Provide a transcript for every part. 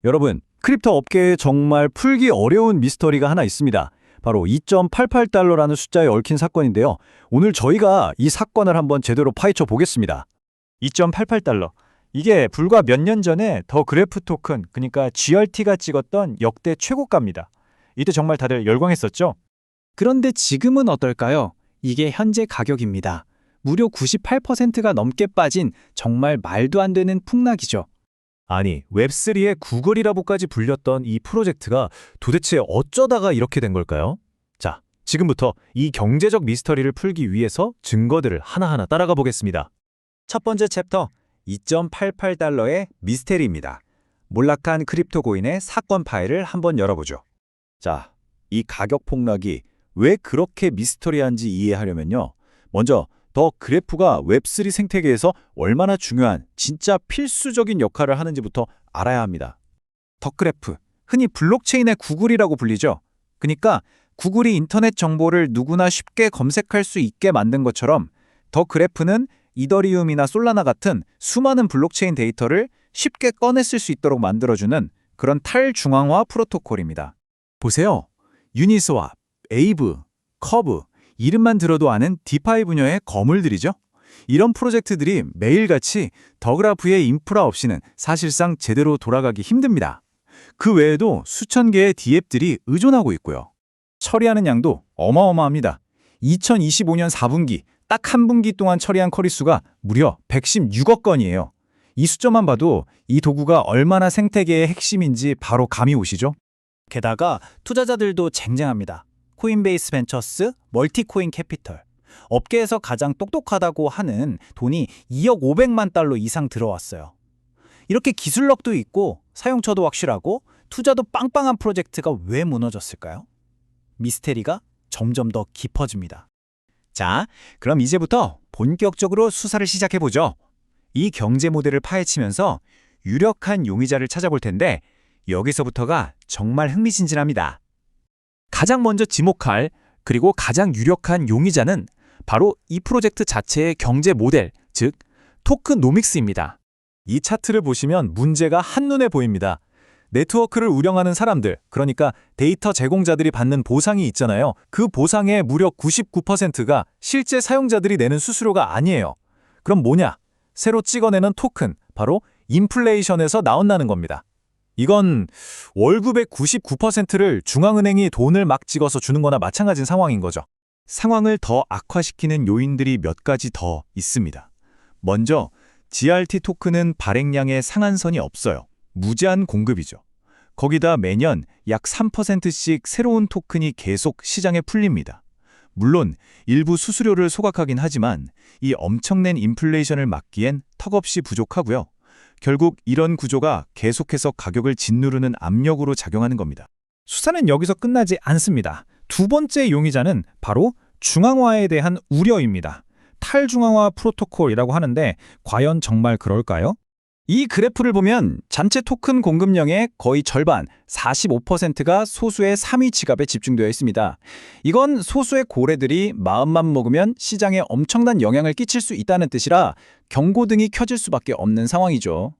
여러분, 크립토 업계에 정말 풀기 어려운 미스터리가 하나 있습니다. 바로 2.88달러라는 숫자에 얽힌 사건인데요. 오늘 저희가 이 사건을 한번 제대로 파헤쳐 보겠습니다. 2.88달러. 이게 불과 몇 년 전에 더 그래프 토큰, 그러니까 GRT가 찍었던 역대 최고가입니다. 이때 정말 다들 열광했었죠? 그런데 지금은 어떨까요? 이게 현재 가격입니다. 무려 98%가 넘게 빠진 정말 말도 안 되는 폭락이죠. 아니, 웹3의 구글이라고까지 불렸던 이 프로젝트가 도대체 어쩌다가 이렇게 된 걸까요? 자, 지금부터 이 경제적 미스터리를 풀기 위해서 증거들을 하나하나 따라가 보겠습니다. 첫 번째 챕터, 2.88달러의 미스테리입니다. 몰락한 크립토 코인의 사건 파일을 한번 열어보죠. 자, 이 가격 폭락이 왜 그렇게 미스터리한지 이해하려면요. 먼저 더 그래프가 웹3 생태계에서 얼마나 중요한 진짜 필수적인 역할을 하는지부터 알아야 합니다. 더 그래프, 흔히 블록체인의 구글이라고 불리죠. 그러니까 구글이 인터넷 정보를 누구나 쉽게 검색할 수 있게 만든 것처럼 더 그래프는 이더리움이나 솔라나 같은 수많은 블록체인 데이터를 쉽게 꺼냈을 수 있도록 만들어주는 그런 탈중앙화 프로토콜입니다. 보세요. 유니스왑, 에이브, 커브, 이름만 들어도 아는 디파이 분야의 거물들이죠. 이런 프로젝트들이 매일같이 더 그래프의 인프라 없이는 사실상 제대로 돌아가기 힘듭니다. 그 외에도 수천 개의 디앱들이 의존하고 있고요. 처리하는 양도 어마어마합니다. 2025년 4분기, 딱 한 분기 동안 처리한 쿼리 수가 무려 116억 건이에요. 이 숫자만 봐도 이 도구가 얼마나 생태계의 핵심인지 바로 감이 오시죠? 게다가 투자자들도 쟁쟁합니다. 코인베이스 벤처스, 멀티코인 캐피털. 업계에서 가장 똑똑하다고 하는 돈이 2억 500만 달러 이상 들어왔어요. 이렇게 기술력도 있고 사용처도 확실하고 투자도 빵빵한 프로젝트가 왜 무너졌을까요? 미스테리가 점점 더 깊어집니다. 자, 그럼 이제부터 본격적으로 수사를 시작해보죠. 이 경제 모델을 파헤치면서 유력한 용의자를 찾아볼 텐데 여기서부터가 정말 흥미진진합니다. 가장 먼저 지목할 그리고 가장 유력한 용의자는 바로 이 프로젝트 자체의 경제 모델, 즉 토크노믹스입니다. 이 차트를 보시면 문제가 한눈에 보입니다. 네트워크를 운영하는 사람들, 그러니까 데이터 제공자들이 받는 보상이 있잖아요. 그 보상의 무려 99%가 실제 사용자들이 내는 수수료가 아니에요. 그럼 뭐냐? 새로 찍어내는 토큰, 바로 인플레이션에서 나온다는 겁니다. 이건 월급의 99%를 중앙은행이 돈을 막 찍어서 주는 거나 마찬가지인 상황인 거죠. 상황을 더 악화시키는 요인들이 몇 가지 더 있습니다. 먼저 GRT 토큰은 발행량에 상한선이 없어요. 무제한 공급이죠. 거기다 매년 약 3%씩 새로운 토큰이 계속 시장에 풀립니다. 물론 일부 수수료를 소각하긴 하지만 이 엄청난 인플레이션을 막기엔 턱없이 부족하고요. 결국 이런 구조가 계속해서 가격을 짓누르는 압력으로 작용하는 겁니다. 수사는 여기서 끝나지 않습니다. 두 번째 용의자는 바로 중앙화에 대한 우려입니다. 탈중앙화 프로토콜이라고 하는데 과연 정말 그럴까요? 이 그래프를 보면 전체 토큰 공급량의 거의 절반, 45%가 소수의 3위 지갑에 집중되어 있습니다. 이건 소수의 고래들이 마음만 먹으면 시장에 엄청난 영향을 끼칠 수 있다는 뜻이라 경고등이 켜질 수밖에 없는 상황이죠.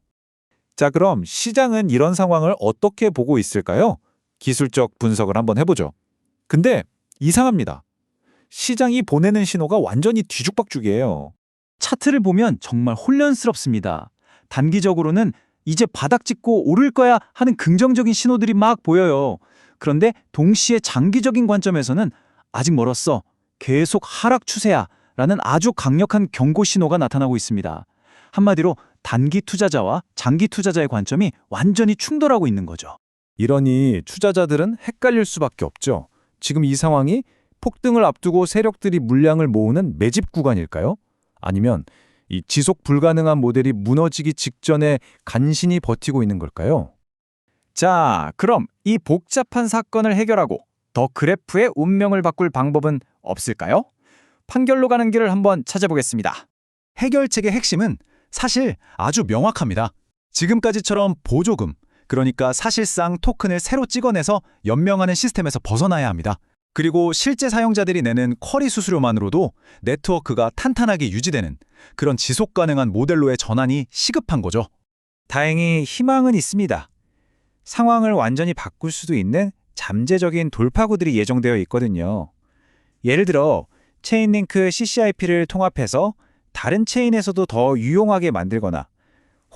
자, 그럼 시장은 이런 상황을 어떻게 보고 있을까요? 기술적 분석을 한번 해보죠. 근데 이상합니다. 시장이 보내는 신호가 완전히 뒤죽박죽이에요. 차트를 보면 정말 혼란스럽습니다. 단기적으로는 이제 바닥 찍고 오를 거야 하는 긍정적인 신호들이 막 보여요. 그런데 동시에 장기적인 관점에서는 아직 멀었어, 계속 하락 추세야 라는 아주 강력한 경고 신호가 나타나고 있습니다. 한마디로 단기 투자자와 장기 투자자의 관점이 완전히 충돌하고 있는 거죠. 이러니 투자자들은 헷갈릴 수밖에 없죠. 지금 이 상황이 폭등을 앞두고 세력들이 물량을 모으는 매집 구간일까요? 아니면 이 지속 불가능한 모델이 무너지기 직전에 간신히 버티고 있는 걸까요? 자, 그럼 이 복잡한 사건을 해결하고 더 그래프의 운명을 바꿀 방법은 없을까요? 판결로 가는 길을 한번 찾아보겠습니다. 해결책의 핵심은 사실 아주 명확합니다. 지금까지처럼 보조금, 그러니까 사실상 토큰을 새로 찍어내서 연명하는 시스템에서 벗어나야 합니다. 그리고 실제 사용자들이 내는 쿼리 수수료만으로도 네트워크가 탄탄하게 유지되는 그런 지속 가능한 모델로의 전환이 시급한 거죠. 다행히 희망은 있습니다. 상황을 완전히 바꿀 수도 있는 잠재적인 돌파구들이 예정되어 있거든요. 예를 들어 체인링크 CCIP를 통합해서 다른 체인에서도 더 유용하게 만들거나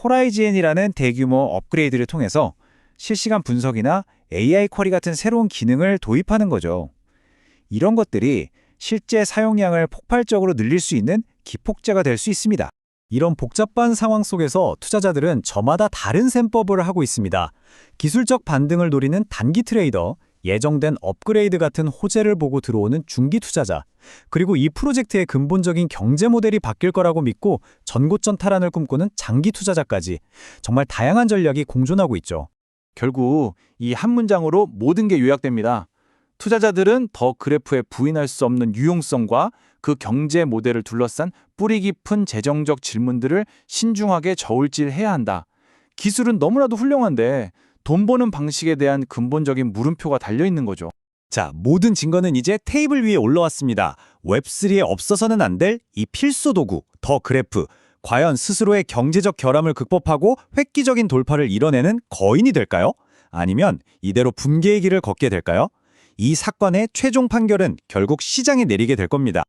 호라이즌이라는 대규모 업그레이드를 통해서 실시간 분석이나 AI 쿼리 같은 새로운 기능을 도입하는 거죠. 이런 것들이 실제 사용량을 폭발적으로 늘릴 수 있는 기폭제가 될 수 있습니다. 이런 복잡한 상황 속에서 투자자들은 저마다 다른 셈법을 하고 있습니다. 기술적 반등을 노리는 단기 트레이더, 예정된 업그레이드 같은 호재를 보고 들어오는 중기 투자자, 그리고 이 프로젝트의 근본적인 경제 모델이 바뀔 거라고 믿고 전고점 탈환을 꿈꾸는 장기 투자자까지 정말 다양한 전략이 공존하고 있죠. 결국 이 한 문장으로 모든 게 요약됩니다. 투자자들은 더 그래프에 부인할 수 없는 유용성과 그 경제 모델을 둘러싼 뿌리 깊은 재정적 질문들을 신중하게 저울질해야 한다. 기술은 너무나도 훌륭한데 돈 버는 방식에 대한 근본적인 물음표가 달려 있는 거죠. 자, 모든 증거는 이제 테이블 위에 올라왔습니다. 웹3에 없어서는 안 될 이 필수 도구, 더 그래프. 과연 스스로의 경제적 결함을 극복하고 획기적인 돌파를 이뤄내는 거인이 될까요? 아니면 이대로 붕괴의 길을 걷게 될까요? 이 사건의 최종 판결은 결국 시장에 내리게 될 겁니다.